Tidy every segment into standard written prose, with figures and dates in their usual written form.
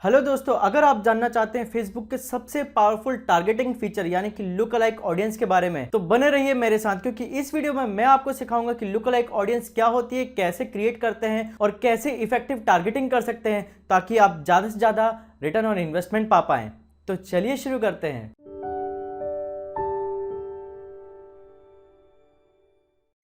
Hello दोस्तों, अगर आप जानना चाहते हैं फेसबुक के सबसे पावरफुल टारगेटिंग फीचर यानी कि लुक अलाइक ऑडियंस के बारे में, तो बने रहिए मेरे साथ, क्योंकि इस वीडियो में मैं आपको सिखाऊंगा कि लुक अलाइक ऑडियंस क्या होती है, कैसे क्रिएट करते हैं और कैसे इफेक्टिव टारगेटिंग कर सकते हैं ताकि आप ज़्यादा से ज़्यादा रिटर्न ऑन इन्वेस्टमेंट पा पाएं। तो चलिए शुरू करते हैं।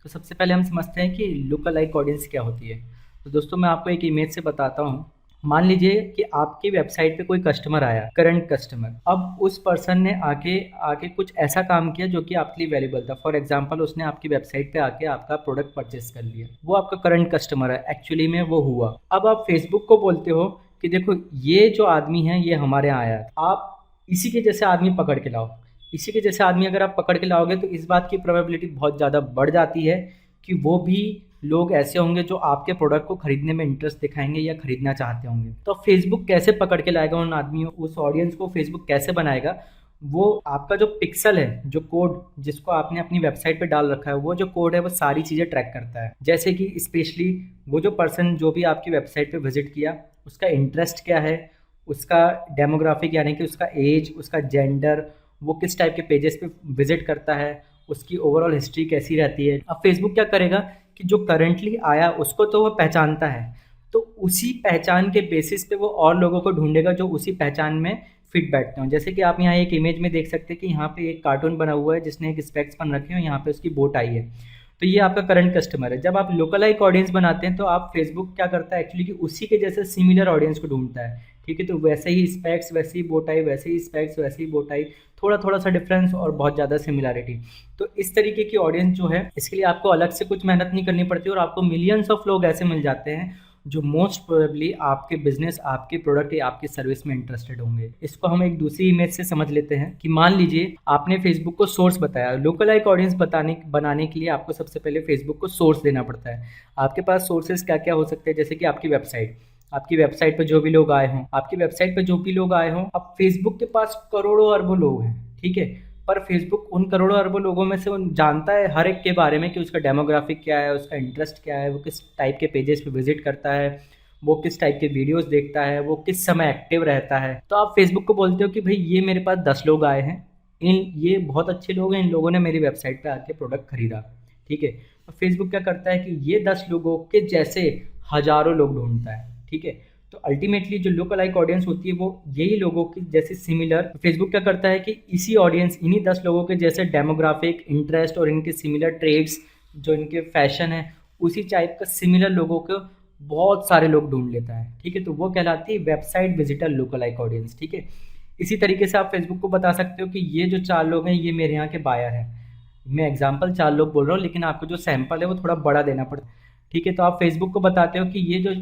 तो सबसे पहले हम समझते हैं कि लुक अलाइक ऑडियंस क्या होती है। तो दोस्तों, मैं आपको एक इमेज से बताता हूँ। मान लीजिए कि आपकी वेबसाइट पे कोई कस्टमर आया, करंट कस्टमर। अब उस पर्सन ने आके आके कुछ ऐसा काम किया जो कि आपके लिए वैल्यूबल था। फॉर एग्जांपल, उसने आपकी वेबसाइट पे आके आपका प्रोडक्ट परचेस कर लिया। वो आपका करंट कस्टमर है, एक्चुअली में वो हुआ। अब आप फेसबुक को बोलते हो कि देखो, ये जो आदमी है ये हमारे यहाँ आया है, आप इसी के जैसे आदमी पकड़ के लाओ। इसी के जैसे आदमी अगर आप पकड़ के लाओगे तो इस बात की प्रोबेबिलिटी बहुत ज़्यादा बढ़ जाती है कि वो भी लोग ऐसे होंगे जो आपके प्रोडक्ट को खरीदने में इंटरेस्ट दिखाएंगे या खरीदना चाहते होंगे। तो फेसबुक कैसे पकड़ के लाएगा उन आदमियों, उस ऑडियंस को फेसबुक कैसे बनाएगा? वो आपका जो पिक्सल है, जो कोड जिसको आपने अपनी वेबसाइट पे डाल रखा है, वो जो कोड है वो सारी चीज़ें ट्रैक करता है। जैसे कि स्पेशली वो जो पर्सन जो भी आपकी वेबसाइट पे विजिट किया, उसका इंटरेस्ट क्या है, उसका डेमोग्राफिक यानी कि उसका एज, उसका जेंडर, वो किस टाइप के पेजेस पे विजिट करता है, उसकी ओवरऑल हिस्ट्री कैसी रहती है। अब फेसबुक क्या करेगा कि जो करंटली आया उसको तो वो पहचानता है, तो उसी पहचान के बेसिस पे वो और लोगों को ढूंढेगा जो उसी पहचान में फिट बैठते हो। जैसे कि आप यहाँ एक इमेज में देख सकते हैं कि यहाँ पे एक कार्टून बना हुआ है जिसने एक स्पेक्स पहन रखे हो, यहाँ पे उसकी बोट आई है। तो ये आपका करंट कस्टमर है। जब आप लोकलाइक ऑडियंस बनाते हैं तो आप फेसबुक क्या करता है एक्चुअली कि उसी के जैसे सिमिलर ऑडियंस को ढूंढता है। ठीक है, तो वैसे ही स्पेक्स, वैसे ही बोटाई, वैसे ही स्पेक्स, वैसे ही बोटाई, थोड़ा थोड़ा सा डिफरेंस और बहुत ज़्यादा सिमिलैरिटी। तो इस तरीके की ऑडियंस जो है, इसके लिए आपको अलग से कुछ मेहनत नहीं करनी पड़ती और आपको मिलियंस ऑफ लोग ऐसे मिल जाते हैं जो मोस्ट प्रोबेबली आपके बिजनेस, आपके प्रोडक्ट या आपकी सर्विस में इंटरेस्टेड होंगे। इसको हम एक दूसरी इमेज से समझ लेते हैं कि मान लीजिए आपने फेसबुक को सोर्स बताया। लोकलाइक ऑडियंस बनाने के लिए आपको सबसे पहले फेसबुक को सोर्स देना पड़ता है। आपके पास सोर्सेज क्या क्या हो सकते हैं? जैसे कि आपकी वेबसाइट पे जो भी लोग आए हों, आपकी वेबसाइट पे जो भी लोग आए हों। अब फेसबुक के पास करोड़ों अरबों लोग हैं, ठीक है, पर फेसबुक उन करोड़ों अरबों लोगों में से उन जानता है हर एक के बारे में कि उसका डेमोग्राफिक क्या है, उसका इंटरेस्ट क्या है, वो किस टाइप के पेजेस पे विजिट करता है, वो किस टाइप के वीडियोस देखता है, वो किस समय एक्टिव रहता है। तो आप फेसबुक को बोलते हो कि भाई ये मेरे पास 10 लोग आए हैं, ये बहुत अच्छे लोग हैं, इन लोगों ने मेरी वेबसाइट पे आके प्रोडक्ट खरीदा। ठीक है, तो फेसबुक क्या करता है कि ये 10 लोगों के जैसे हजारों लोग ढूंढता है। ठीक है, तो अल्टीमेटली जो लुक अलाइक ऑडियंस होती है वो यही लोगों की जैसे सिमिलर। फेसबुक क्या करता है कि इसी ऑडियंस, इन्हीं 10 लोगों के जैसे डेमोग्राफिक, इंटरेस्ट और इनके सिमिलर ट्रेड्स, जो इनके फैशन है, उसी टाइप का सिमिलर लोगों को बहुत सारे लोग ढूंढ लेता है। ठीक है, तो वो कहलाती है website visitor look alike audience. ठीक है, इसी तरीके से आप फेसबुक को बता सकते हो कि ये जो 4 लोग हैं ये मेरे यहाँ के बायर हैं। मैं एग्जाम्पल 4 लोग बोल रहा हूँ, लेकिन आपको जो सैंपल है वो थोड़ा बड़ा देना पड़ता है। ठीक है, तो आप फेसबुक को बताते हो कि ये जो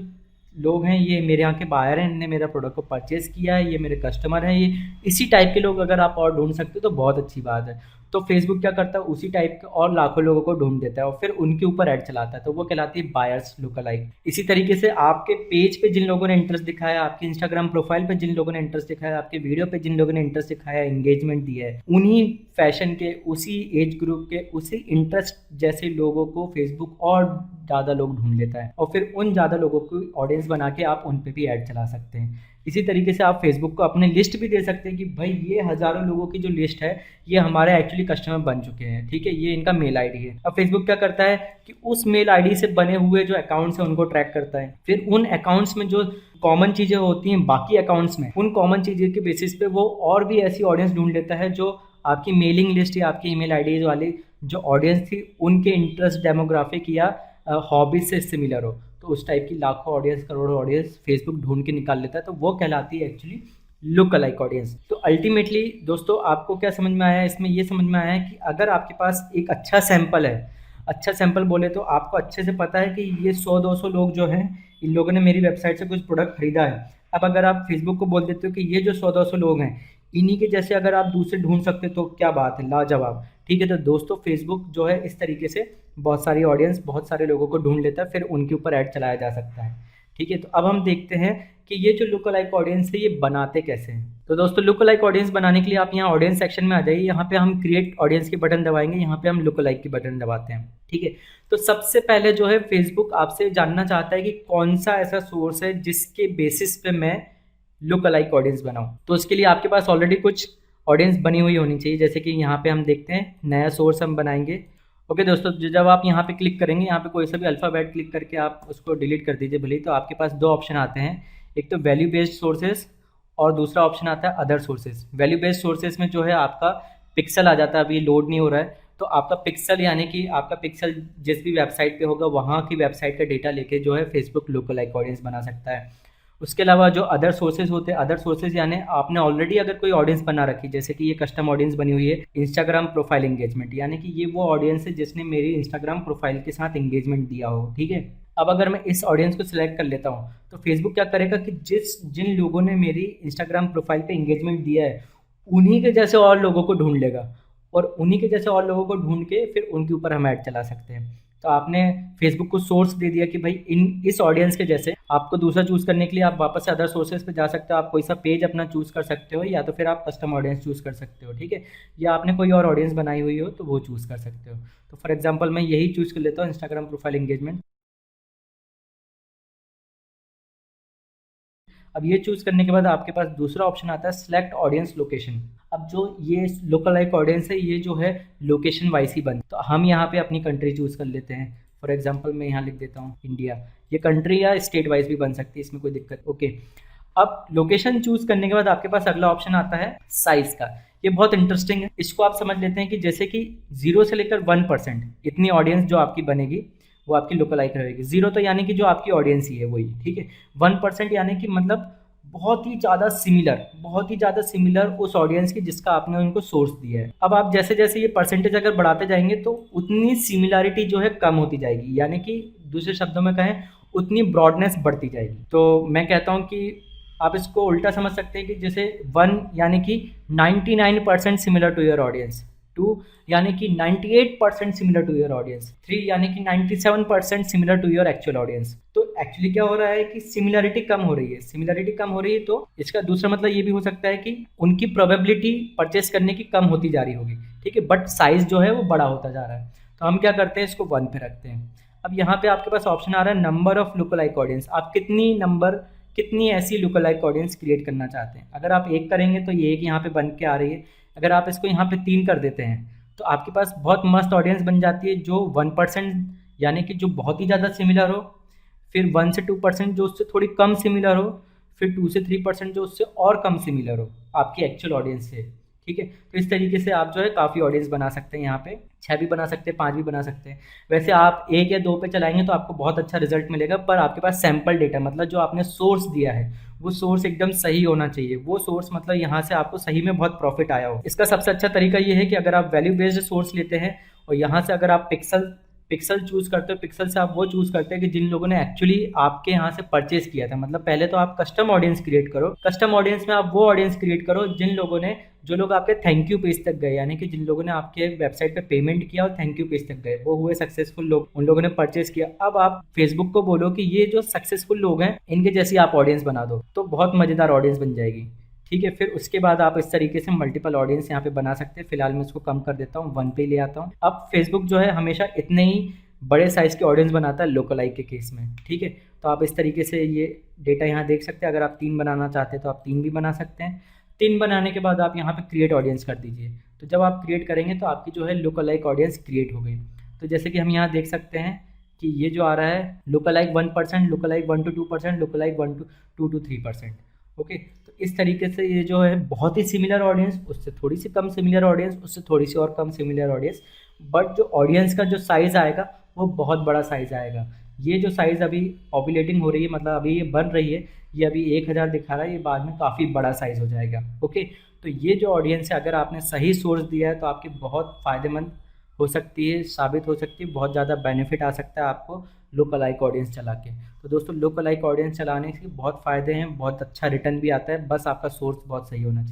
लोग हैं ये मेरे यहाँ के बायर हैं, इन्होंने मेरा प्रोडक्ट को परचेज़ किया है, ये मेरे कस्टमर हैं। ये इसी टाइप के लोग अगर आप और ढूंढ सकते हो तो बहुत अच्छी बात है। तो फेसबुक क्या करता है, उसी टाइप के और लाखों लोगों को ढूंढ देता है और फिर उनके ऊपर ऐड चलाता है, तो वो कहलाती है बायर्स लुक अलाइक। इसी तरीके से आपके पेज पे जिन लोगों ने इंटरेस्ट दिखाया, आपके इंस्टाग्राम प्रोफाइल पे जिन लोगों ने इंटरेस्ट दिखाया, आपके वीडियो पे जिन लोगों ने इंटरेस्ट दिखाया, एंगेजमेंट दिया है, उन्हीं फैशन के, उसी एज ग्रुप के, उसी इंटरेस्ट जैसे लोगों को फेसबुक और ज़्यादा लोग ढूंढ लेता है और फिर उन ज़्यादा लोगों को ऑडियंस बना के आप उन पे भी ऐड चला सकते हैं। इसी तरीके से आप फेसबुक को अपने लिस्ट भी दे सकते हैं कि भाई ये हज़ारों लोगों की जो लिस्ट है ये हमारे एक्चुअली कस्टमर बन चुके हैं। ठीक है, ये इनका मेल आईडी है। अब फेसबुक क्या करता है कि उस मेल आईडी से बने हुए जो अकाउंट्स हैं उनको ट्रैक करता है। फिर उन अकाउंट्स में जो कॉमन चीज़ें होती हैं बाकी अकाउंट्स में, उन कॉमन चीज़ों के बेसिस पे वो और भी ऐसी ऑडियंस ढूंढ लेता है जो आपकी मेलिंग लिस्ट या आपकी ईमेल आईडीज वाली जो ऑडियंस थी उनके इंटरेस्ट, डेमोग्राफिक या हॉबीज से सिमिलर हो। तो उस टाइप की लाखों ऑडियंस, करोड़ों ऑडियंस फेसबुक ढूंढ के निकाल लेता है, तो वो कहलाती है एक्चुअली लुक अलाइक ऑडियंस। तो अल्टीमेटली दोस्तों, आपको क्या समझ में आया? इसमें ये समझ में आया है कि अगर आपके पास एक अच्छा सैंपल है, अच्छा सैंपल बोले तो आपको अच्छे से पता है कि ये 100-200 लोग जो हैं, इन लोगों ने मेरी वेबसाइट से कुछ प्रोडक्ट खरीदा है। अब अगर आप फेसबुक को बोल देते हो कि ये जो 100-200 लोग हैं इन्हीं के जैसे अगर आप दूसरे ढूंढ सकते तो क्या बात है, लाजवाब। ठीक है, तो दोस्तों फेसबुक जो है इस तरीके से बहुत सारी ऑडियंस, बहुत सारे लोगों को ढूंढ लेता है, फिर उनके ऊपर ऐड चलाया जा सकता है। ठीक है, तो अब हम देखते हैं कि ये जो लुक अलाइक ऑडियंस है ये बनाते कैसे हैं। तो दोस्तों, लुक अलाइक ऑडियंस बनाने के लिए आप यहाँ ऑडियंस सेक्शन में आ जाइए। यहाँ पे हम क्रिएट ऑडियंस की बटन दबाएंगे, यहाँ पे हम लुक अलाइक की बटन दबाते हैं। ठीक है, तो सबसे पहले जो है फेसबुक आपसे जानना चाहता है कि कौन सा ऐसा सोर्स है जिसके बेसिस पे मैं लुक अलाइक ऑडियंस बनाऊं, तो उसके लिए आपके पास ऑलरेडी कुछ ऑडियंस बनी हुई होनी चाहिए। जैसे कि यहाँ पे हम देखते हैं नया सोर्स हम बनाएंगे। ओके दोस्तों, जब आप यहाँ पे क्लिक करेंगे, यहाँ पे कोई सा भी अल्फ़ाबेट क्लिक करके आप उसको डिलीट कर दीजिए भले ही, तो आपके पास दो ऑप्शन आते हैं, एक तो वैल्यू बेस्ड सोर्सेज और दूसरा ऑप्शन आता है other sources. Value based sources में जो है आपका पिक्सल आ जाता है, अभी लोड नहीं हो रहा है, तो आपका पिक्सल यानी कि आपका पिक्सल जिस भी वेबसाइट पे होगा वहाँ की वेबसाइट का डेटा लेके जो है फेसबुक लोकल लाइक ऑडियंस बना सकता है। उसके अलावा जो अदर सोर्सेज होते हैं, अदर सोर्सेज यानी आपने ऑलरेडी अगर कोई ऑडियंस बना रखी, जैसे कि ये कस्टम ऑडियंस बनी हुई है इंस्टाग्राम प्रोफाइल एंगेजमेंट, यानी कि ये वो ऑडियंस है जिसने मेरी इंस्टाग्राम प्रोफाइल के साथ एंगेजमेंट दिया हो। ठीक है, अब अगर मैं इस ऑडियंस को सिलेक्ट कर लेता हूँ तो फेसबुक क्या करेगा कि जिन लोगों ने मेरी इंस्टाग्राम प्रोफाइल पे एंगेजमेंट दिया है उन्हीं के जैसे और लोगों को ढूंढ लेगा, और उन्हीं के जैसे और लोगों को ढूंढ के फिर उनके ऊपर हम ऐड चला सकते हैं। तो आपने फेसबुक को सोर्स दे दिया कि भाई इस ऑडियंस के जैसे आपको दूसरा चूज़ करने के लिए आप वापस से अदर सोर्सेज पे जा सकते हो, आप कोई सा पेज अपना चूज़ कर सकते हो, या तो फिर आप कस्टम ऑडियंस चूज़ कर सकते हो। ठीक है, या आपने कोई और ऑडियंस बनाई हुई हो तो वो चूज़ कर सकते हो। तो फॉर एग्जाम्पल मैं यही चूज़ कर लेता हूँ, इंस्टाग्राम प्रोफाइल एंगेजमेंट। अब ये चूज़ करने के बाद आपके पास दूसरा ऑप्शन आता है सेलेक्ट ऑडियंस लोकेशन। अब जो ये लोकल लाइक ऑडियंस है ये जो है लोकेशन वाइज ही बन, तो हम यहाँ पे अपनी कंट्री चूज़ कर लेते हैं। फॉर एग्जांपल मैं यहाँ लिख देता हूँ इंडिया। ये कंट्री या स्टेट वाइज भी बन सकती है, इसमें कोई दिक्कत। ओके, अब लोकेशन चूज़ करने के बाद आपके पास अगला ऑप्शन आता है साइज़ का। ये बहुत इंटरेस्टिंग है, इसको आप समझ लेते हैं कि जैसे कि 0 से लेकर 1% इतनी ऑडियंस जो आपकी बनेगी वो आपकी लोकल लाइक रहेगी। 0 तो यानी कि जो आपकी ऑडियंस ही है वही, ठीक है। 1% यानी कि मतलब बहुत ही ज़्यादा सिमिलर, बहुत ही ज़्यादा सिमिलर उस ऑडियंस की जिसका आपने उनको सोर्स दिया है। अब आप जैसे जैसे ये परसेंटेज अगर बढ़ाते जाएंगे तो उतनी सिमिलरिटी जो है कम होती जाएगी, यानी कि दूसरे शब्दों में कहें उतनी ब्रॉडनेस बढ़ती जाएगी। तो मैं कहता हूँ कि आप इसको उल्टा समझ सकते हैं कि जैसे 1 यानी कि 99% सिमिलर टू योर ऑडियंस, 2 यानी कि 98% सिमिलर टू योर ऑडियंस, 3 यानी कि 97% similar to your actual audience. तो एक्चुअली क्या हो रहा है कि सिमिलरिटी कम हो रही है, सिमिलरिटी कम हो रही है, तो इसका दूसरा मतलब ये भी हो सकता है कि उनकी प्रोबेबिलिटी परचेस करने की कम होती जा रही होगी। ठीक है, बट साइज जो है वो बड़ा होता जा रहा है। तो हम क्या करते हैं, इसको 1 पे रखते हैं। अब यहाँ पे आपके पास ऑप्शन आ रहा है नंबर ऑफ लुकलाइक ऑडियंस। आप कितनी ऐसी लुकलाइक ऑडियंस क्रिएट करना चाहते हैं। अगर आप 1 करेंगे तो ये एक यहाँ पे बन के आ रही है। अगर आप इसको यहाँ पे 3 कर देते हैं तो आपके पास बहुत मस्त ऑडियंस बन जाती है, जो 1% यानी कि जो बहुत ही ज़्यादा सिमिलर हो, फिर 1 से 2% जो उससे थोड़ी कम सिमिलर हो, फिर 2 से 3% जो उससे और कम सिमिलर हो आपकी एक्चुअल ऑडियंस से। ठीक है, तो इस तरीके से आप जो है काफ़ी ऑडियंस बना सकते हैं। यहाँ पे 6 भी बना सकते हैं, 5 भी बना सकते हैं। वैसे आप 1 या 2 पे चलाएंगे तो आपको बहुत अच्छा रिजल्ट मिलेगा, पर आपके पास सैम्पल डेटा मतलब जो आपने सोर्स दिया है वो सोर्स एकदम सही होना चाहिए। वो सोर्स मतलब यहाँ से आपको सही में बहुत प्रॉफिट आया हो। इसका सबसे अच्छा तरीका ये है कि अगर आप वैल्यू बेस्ड सोर्स लेते हैं और यहाँ से अगर आप पिक्सल चूज करते हो, पिक्सल से आप वो चूज करते हैं कि जिन लोगों ने एक्चुअली आपके यहाँ से परचेज किया था। मतलब पहले तो आप कस्टम ऑडियंस क्रिएट करो, कस्टम ऑडियंस में आप वो ऑडियंस क्रिएट करो जो लोग आपके थैंक यू पेज तक गए, यानी कि जिन लोगों ने आपके वेबसाइट पे पेमेंट किया और थैंक यू पेज तक गए, वो हुए सक्सेसफुल लोग, उन लोगों ने परचेज किया। अब आप फेसबुक को बोलो कि ये जो सक्सेसफुल लोग हैं इनके जैसी आप ऑडियंस बना दो, तो बहुत मजेदार ऑडियंस बन जाएगी। ठीक है, फिर उसके बाद आप इस तरीके से मल्टीपल ऑडियंस यहाँ पे बना सकते हैं। फिलहाल मैं इसको कम कर देता हूँ, 1 पे ले आता हूँ। अब फेसबुक जो है हमेशा इतने ही बड़े साइज़ के ऑडियंस बनाता है लोकलाइक के केस में। ठीक है, तो आप इस तरीके से ये डेटा यहाँ देख सकते हैं। अगर आप 3 बनाना चाहते हैं तो आप 3 भी बना सकते हैं। 3 बनाने के बाद आप यहाँ पे क्रिएट ऑडियंस कर दीजिए। तो जब आप क्रिएट करेंगे तो आपकी जो है लोकलाइक ऑडियंस क्रिएट हो गई। तो जैसे कि हम यहाँ देख सकते हैं कि ये जो आ रहा है लोकलाइक 1%, लोकलाइक 1 to 2%, लोकलाइक 1 to 2 to 3%। ओके, तो इस तरीके से ये जो है बहुत ही सिमिलर ऑडियंस, उससे थोड़ी सी कम सिमिलर ऑडियंस, उससे थोड़ी सी और कम सिमिलर ऑडियंस, बट जो ऑडियंस का जो साइज़ आएगा वो बहुत बड़ा साइज़ आएगा। ये जो साइज़ अभी पॉपुलेटिंग हो रही है, मतलब अभी ये बन रही है, ये अभी 1000 दिखा रहा है, ये बाद में काफ़ी बड़ा साइज़ हो जाएगा। ओके, तो ये जो ऑडियंस है अगर आपने सही सोर्स दिया है तो आपकी बहुत फ़ायदेमंद हो सकती है, साबित हो सकती है, बहुत ज़्यादा बेनिफिट आ सकता है आपको लोकलाइक ऑडियंस चला के। तो दोस्तों लोकलाइक ऑडियंस चलाने से बहुत फ़ायदे हैं, बहुत अच्छा रिटर्न भी आता है, बस आपका सोर्स बहुत सही होना चाहिए।